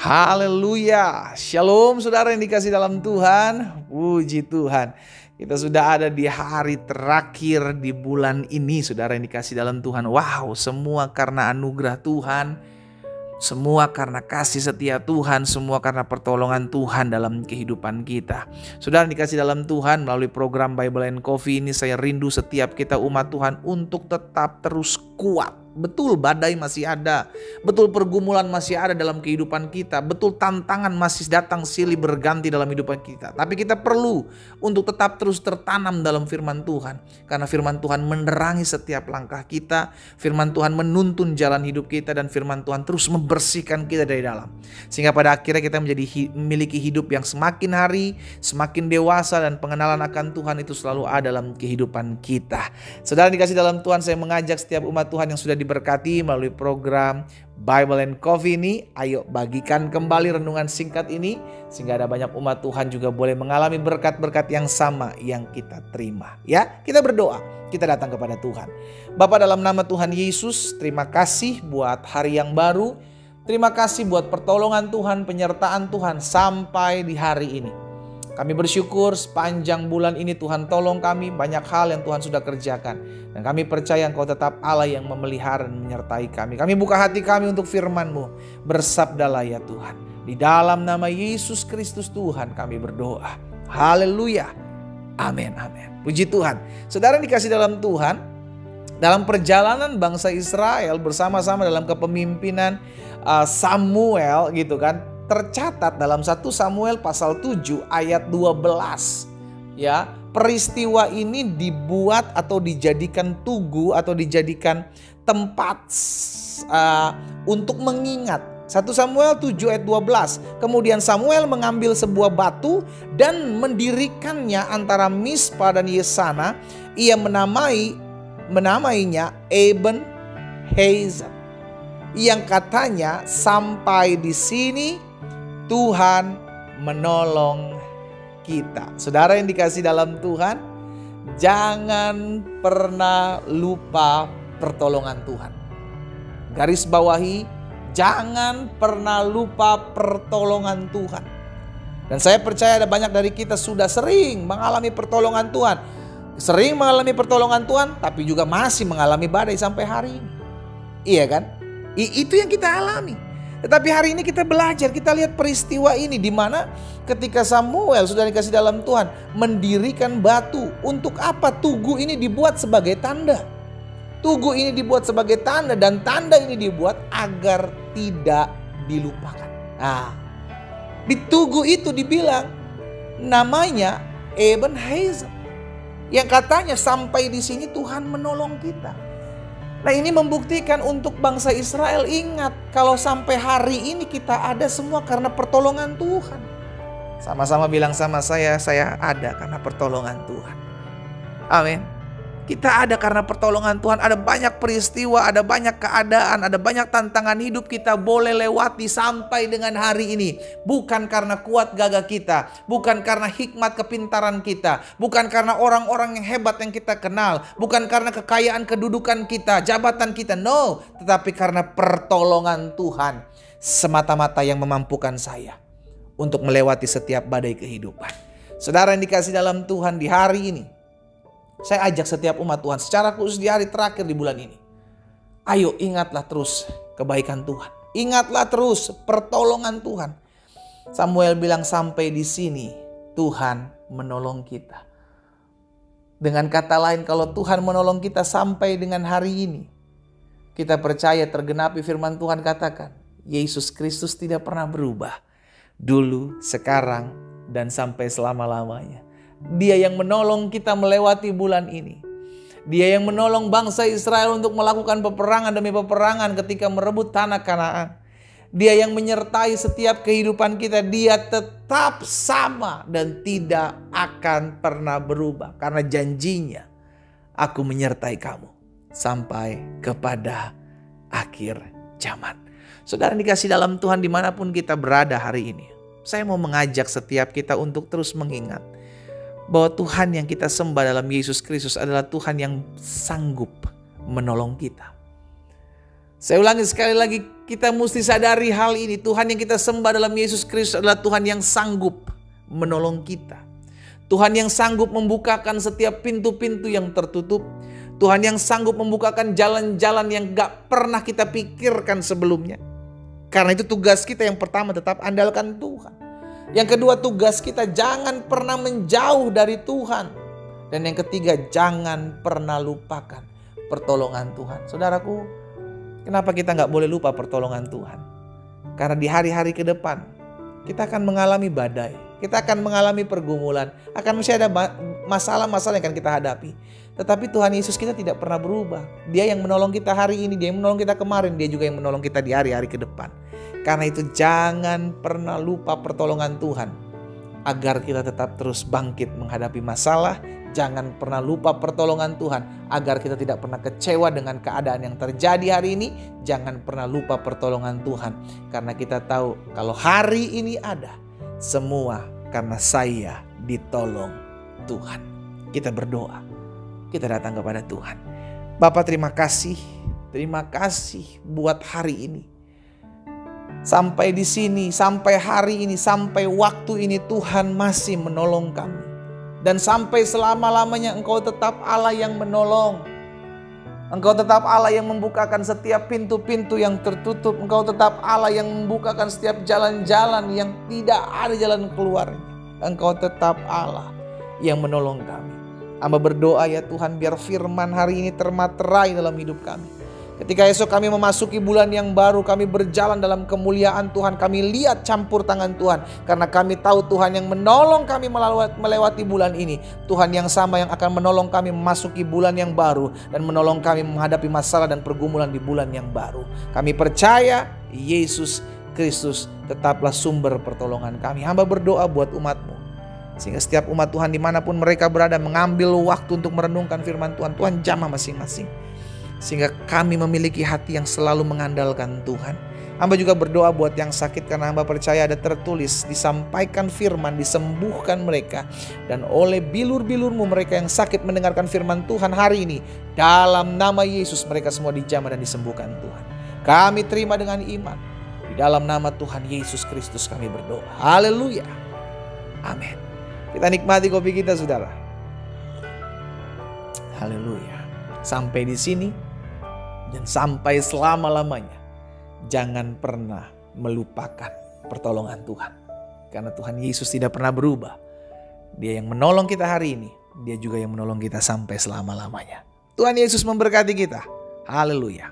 Haleluya. Shalom saudara yang dikasih dalam Tuhan. Puji Tuhan. Kita sudah ada di hari terakhir di bulan ini saudara yang dikasih dalam Tuhan. Wow, semua karena anugerah Tuhan. Semua karena kasih setia Tuhan. Semua karena pertolongan Tuhan dalam kehidupan kita. Saudara yang dikasih dalam Tuhan, melalui program Bible and Coffee ini saya rindu setiap kita umat Tuhan untuk tetap terus kuat. Betul badai masih ada, betul pergumulan masih ada dalam kehidupan kita, betul tantangan masih datang silih berganti dalam kehidupan kita. Tapi kita perlu untuk tetap terus tertanam dalam firman Tuhan. Karena firman Tuhan menerangi setiap langkah kita, firman Tuhan menuntun jalan hidup kita, dan firman Tuhan terus membersihkan kita dari dalam. Sehingga pada akhirnya kita memiliki hidup yang semakin hari, semakin dewasa, dan pengenalan akan Tuhan itu selalu ada dalam kehidupan kita. Saudara dikasih dalam Tuhan, saya mengajak setiap umat Tuhan yang sudah diberkati melalui program Bible and Coffee ini, ayo bagikan kembali renungan singkat ini sehingga ada banyak umat Tuhan juga boleh mengalami berkat-berkat yang sama yang kita terima. Ya, kita berdoa, kita datang kepada Tuhan. Bapa, dalam nama Tuhan Yesus, terima kasih buat hari yang baru. Terima kasih buat pertolongan Tuhan, penyertaan Tuhan sampai di hari ini. Kami bersyukur sepanjang bulan ini Tuhan tolong kami, banyak hal yang Tuhan sudah kerjakan. Dan kami percaya Engkau tetap Allah yang memelihara dan menyertai kami. Kami buka hati kami untuk firman-Mu. Bersabdalah ya Tuhan. Di dalam nama Yesus Kristus Tuhan kami berdoa. Haleluya. Amin, amin. Puji Tuhan. Saudara yang dikasih dalam Tuhan, dalam perjalanan bangsa Israel bersama-sama dalam kepemimpinan Samuel gitu kan, tercatat dalam 1 Samuel pasal 7 ayat 12. Ya, peristiwa ini dibuat atau dijadikan tugu atau dijadikan tempat untuk mengingat. 1 Samuel 7 ayat 12. Kemudian Samuel mengambil sebuah batu dan mendirikannya antara Mispa dan Yesana. Ia menamainya Eben Hazel, yang katanya sampai di sini Tuhan menolong kita. Saudara yang dikasih dalam Tuhan, jangan pernah lupa pertolongan Tuhan. Garis bawahi, jangan pernah lupa pertolongan Tuhan. Dan saya percaya ada banyak dari kita sudah sering mengalami pertolongan Tuhan. Sering mengalami pertolongan Tuhan, tapi juga masih mengalami badai sampai hari ini. Iya kan? Itu yang kita alami. Tetapi hari ini kita belajar, kita lihat peristiwa ini di mana ketika Samuel sudah dikasih dalam Tuhan mendirikan batu. Untuk apa tugu ini dibuat sebagai tanda? Tugu ini dibuat sebagai tanda, dan tanda ini dibuat agar tidak dilupakan. Nah, di tugu itu dibilang namanya Eben Hazel, yang katanya sampai di sini Tuhan menolong kita. Nah, ini membuktikan untuk bangsa Israel, ingat kalau sampai hari ini kita ada semua karena pertolongan Tuhan. Sama-sama bilang sama saya ada karena pertolongan Tuhan. Amin. Kita ada karena pertolongan Tuhan. Ada banyak peristiwa, ada banyak keadaan, ada banyak tantangan hidup kita boleh lewati sampai dengan hari ini. Bukan karena kuat gagah kita, bukan karena hikmat kepintaran kita, bukan karena orang-orang yang hebat yang kita kenal, bukan karena kekayaan kedudukan kita, jabatan kita. No, tetapi karena pertolongan Tuhan semata-mata yang memampukan saya untuk melewati setiap badai kehidupan. Saudara yang dikasih dalam Tuhan, di hari ini saya ajak setiap umat Tuhan secara khusus di hari terakhir di bulan ini. Ayo ingatlah terus kebaikan Tuhan. Ingatlah terus pertolongan Tuhan. Samuel bilang sampai di sini Tuhan menolong kita. Dengan kata lain, kalau Tuhan menolong kita sampai dengan hari ini, kita percaya tergenapi firman Tuhan katakan, Yesus Kristus tidak pernah berubah. Dulu, sekarang, dan sampai selama-lamanya. Dia yang menolong kita melewati bulan ini. Dia yang menolong bangsa Israel untuk melakukan peperangan demi peperangan ketika merebut tanah Kanaan. Dia yang menyertai setiap kehidupan kita. Dia tetap sama dan tidak akan pernah berubah. Karena janjinya, aku menyertai kamu sampai kepada akhir zaman. Saudara dikasih dalam Tuhan dimanapun kita berada hari ini, saya mau mengajak setiap kita untuk terus mengingat bahwa Tuhan yang kita sembah dalam Yesus Kristus adalah Tuhan yang sanggup menolong kita. Saya ulangi sekali lagi, kita mesti sadari hal ini. Tuhan yang kita sembah dalam Yesus Kristus adalah Tuhan yang sanggup menolong kita. Tuhan yang sanggup membukakan setiap pintu-pintu yang tertutup. Tuhan yang sanggup membukakan jalan-jalan yang gak pernah kita pikirkan sebelumnya. Karena itu tugas kita yang pertama, tetap andalkan Tuhan. Yang kedua, tugas kita jangan pernah menjauh dari Tuhan. Dan yang ketiga, jangan pernah lupakan pertolongan Tuhan. Saudaraku, kenapa kita gak boleh lupa pertolongan Tuhan? Karena di hari-hari ke depan kita akan mengalami badai, kita akan mengalami pergumulan, akan masih ada masalah-masalah yang akan kita hadapi. Tetapi Tuhan Yesus kita tidak pernah berubah. Dia yang menolong kita hari ini, Dia yang menolong kita kemarin, Dia juga yang menolong kita di hari-hari ke depan. Karena itu jangan pernah lupa pertolongan Tuhan, agar kita tetap terus bangkit menghadapi masalah. Jangan pernah lupa pertolongan Tuhan, agar kita tidak pernah kecewa dengan keadaan yang terjadi hari ini. Jangan pernah lupa pertolongan Tuhan, karena kita tahu kalau hari ini ada, semua karena saya ditolong Tuhan. Kita berdoa, kita datang kepada Tuhan. Bapa, terima kasih buat hari ini. Sampai di sini, sampai hari ini, sampai waktu ini Tuhan masih menolong kami. Dan sampai selama-lamanya Engkau tetap Allah yang menolong. Engkau tetap Allah yang membukakan setiap pintu-pintu yang tertutup. Engkau tetap Allah yang membukakan setiap jalan-jalan yang tidak ada jalan keluarnya. Engkau tetap Allah yang menolong kami. Hamba berdoa ya Tuhan, biar firman hari ini termaterai dalam hidup kami. Ketika esok kami memasuki bulan yang baru, kami berjalan dalam kemuliaan Tuhan. Kami lihat campur tangan Tuhan. Karena kami tahu Tuhan yang menolong kami melewati bulan ini. Tuhan yang sama yang akan menolong kami memasuki bulan yang baru. Dan menolong kami menghadapi masalah dan pergumulan di bulan yang baru. Kami percaya Yesus Kristus tetaplah sumber pertolongan kami. Hamba berdoa buat umat-Mu. Sehingga setiap umat Tuhan dimanapun mereka berada mengambil waktu untuk merenungkan firman Tuhan. Tuhan jamah masing-masing. Sehingga kami memiliki hati yang selalu mengandalkan Tuhan. Hamba juga berdoa buat yang sakit, karena hamba percaya ada tertulis, disampaikan firman, disembuhkan mereka. Dan oleh bilur-bilur-Mu mereka yang sakit mendengarkan firman Tuhan hari ini, dalam nama Yesus mereka semua dijamah dan disembuhkan Tuhan. Kami terima dengan iman. Di dalam nama Tuhan Yesus Kristus kami berdoa. Haleluya. Amin. Kita nikmati kopi kita, saudara. Haleluya. Sampai di sini dan sampai selama-lamanya, jangan pernah melupakan pertolongan Tuhan. Karena Tuhan Yesus tidak pernah berubah. Dia yang menolong kita hari ini, Dia juga yang menolong kita sampai selama-lamanya. Tuhan Yesus memberkati kita. Haleluya.